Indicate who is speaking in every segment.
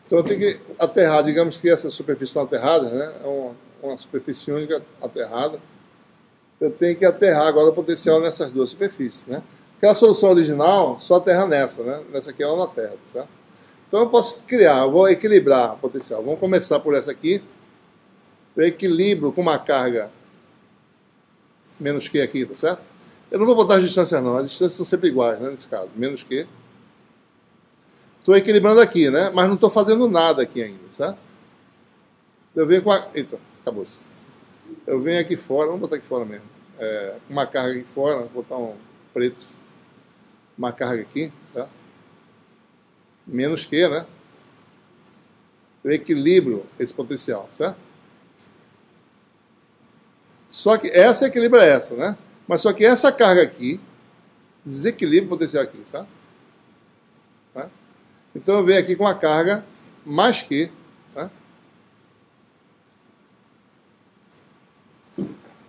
Speaker 1: Então eu tenho que aterrar, digamos que essa superfície não aterrada, né? É uma superfície única aterrada. Eu tenho que aterrar agora o potencial nessas duas superfícies, né? Porque a solução original só aterra nessa, né? Nessa aqui ela não aterra, certo? Então eu posso criar, eu vou equilibrar o potencial. Vamos começar por essa aqui. Eu equilibro com uma carga menos Q aqui, tá certo? Eu não vou botar as distâncias não, as distâncias são sempre iguais, né, nesse caso, menos Q. Estou equilibrando aqui, né? Mas não estou fazendo nada aqui ainda, certo? Eu venho com a... Eita, acabou-se. Eu venho aqui fora, vamos botar aqui fora mesmo. Uma carga aqui fora, vou botar um preto. Uma carga aqui, certo? Menos Q, né? Eu equilibro esse potencial, certo? Só que essa equilibra essa, né? Mas só que essa carga aqui desequilibra o potencial aqui, certo? Tá? Então eu venho aqui com a carga mais Q, tá?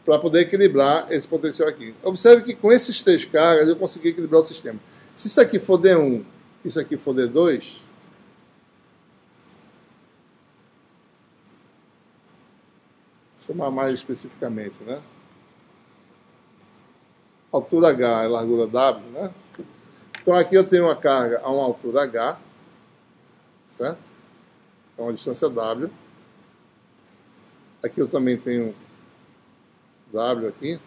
Speaker 1: Para poder equilibrar esse potencial aqui. Observe que com esses três cargas eu consegui equilibrar o sistema. Se isso aqui for D1, isso aqui for D2, chamar mais especificamente, né? Altura H e largura W, né? Então aqui eu tenho uma carga a uma altura H, certo? É uma distância W. Aqui eu também tenho W aqui,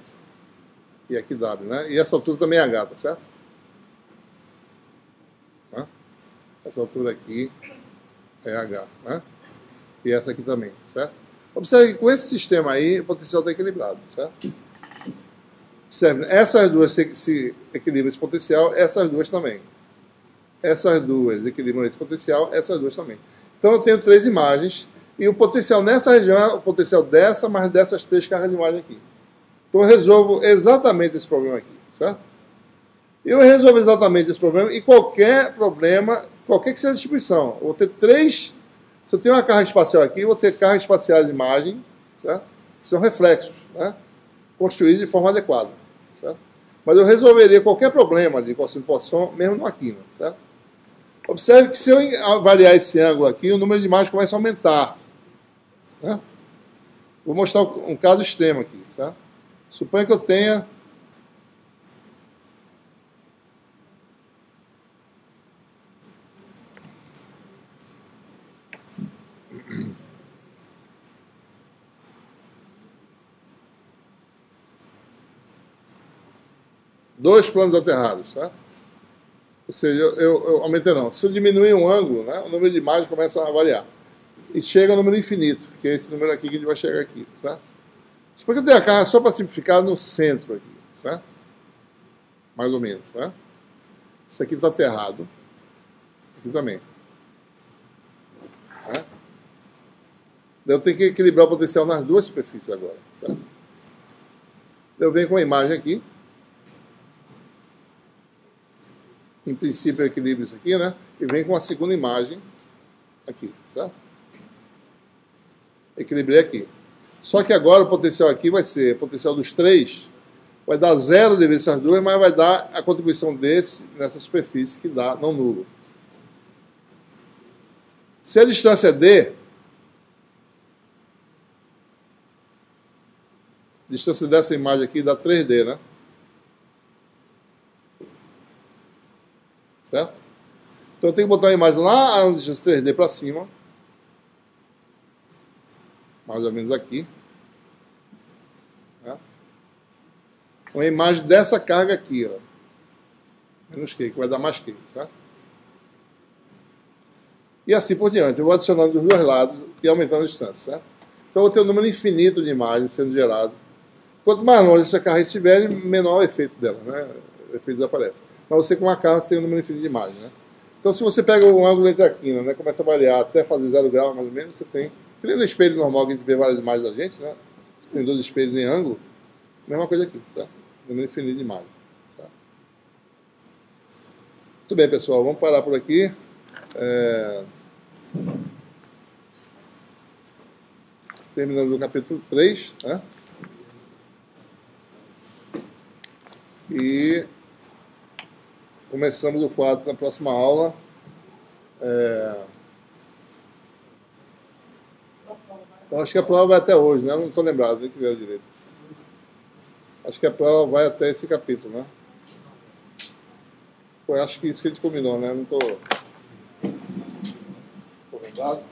Speaker 1: e aqui W, né? E essa altura também é H, tá certo? Né? Essa altura aqui é H, né? E essa aqui também, certo? Observe que com esse sistema aí, o potencial está equilibrado, certo? Observe, essas duas se equilibram esse potencial, essas duas também. Essas duas equilibram esse potencial, essas duas também. Então eu tenho três imagens, e o potencial nessa região é o potencial dessa, mais dessas três cargas de imagem aqui. Então eu resolvo exatamente esse problema aqui, certo? Eu resolvo exatamente esse problema, e qualquer problema, qualquer que seja a distribuição, eu vou ter três... Se eu tenho uma carga espacial aqui, eu vou ter cargas espaciais de imagem, certo? Que são reflexos, né? Construídos de forma adequada, certo? Mas eu resolveria qualquer problema de cossino de Poisson, mesmo no Aquino, certo? Observe que se eu variar esse ângulo aqui, o número de imagens começa a aumentar, certo? Vou mostrar um caso extremo aqui, certo? Suponha que eu tenha... dois planos aterrados, certo? Ou seja, eu aumentei não. Se eu diminuir um ângulo, né, o número de imagens começa a variar. E chega ao número infinito, que é esse número aqui que a gente vai chegar aqui, certo? Porque eu tenho a carga, só para simplificar, no centro aqui, certo? Mais ou menos, né? Isso aqui está aterrado. Aqui também. Né? Eu tenho que equilibrar o potencial nas duas superfícies agora, certo? Eu venho com a imagem aqui. Em princípio eu equilibro isso aqui, né? E vem com a segunda imagem aqui, certo? Equilibrei aqui. Só que agora o potencial aqui vai ser, o potencial dos três, vai dar zero devido a essas duas, mas vai dar a contribuição desse nessa superfície que dá não nulo. Se a distância é D, a distância dessa imagem aqui dá 3D, né? Certo? Então eu tenho que botar a imagem lá, a distância 3D para cima. Mais ou menos aqui. Né? Uma imagem dessa carga aqui, ó. Menos Q, que vai dar mais Q, certo? E assim por diante. Eu vou adicionando dos dois lados e aumentando a distância, certo? Então eu vou ter um número infinito de imagens sendo gerado. Quanto mais longe essa carga estiver, menor o efeito dela, né? O efeito desaparece. Mas você com uma carga tem um número infinito de imagens, né? Então se você pega um ângulo entre a quina, né, começa a variar até fazer 0 grau mais ou menos, você tem... Que nem no espelho normal que a gente vê várias imagens da gente, né? Você tem dois espelhos em ângulo, mesma coisa aqui, tá? Número infinito de imagens. Tá? Muito bem, pessoal, vamos parar por aqui. Terminando o capítulo 3, né? E começamos o quadro na próxima aula. Eu acho que a prova vai até hoje, né? Eu não estou lembrado, nem que ver direito. Acho que a prova vai até esse capítulo, né? Eu acho que isso que a gente combinou, né? Eu não estou lembrado.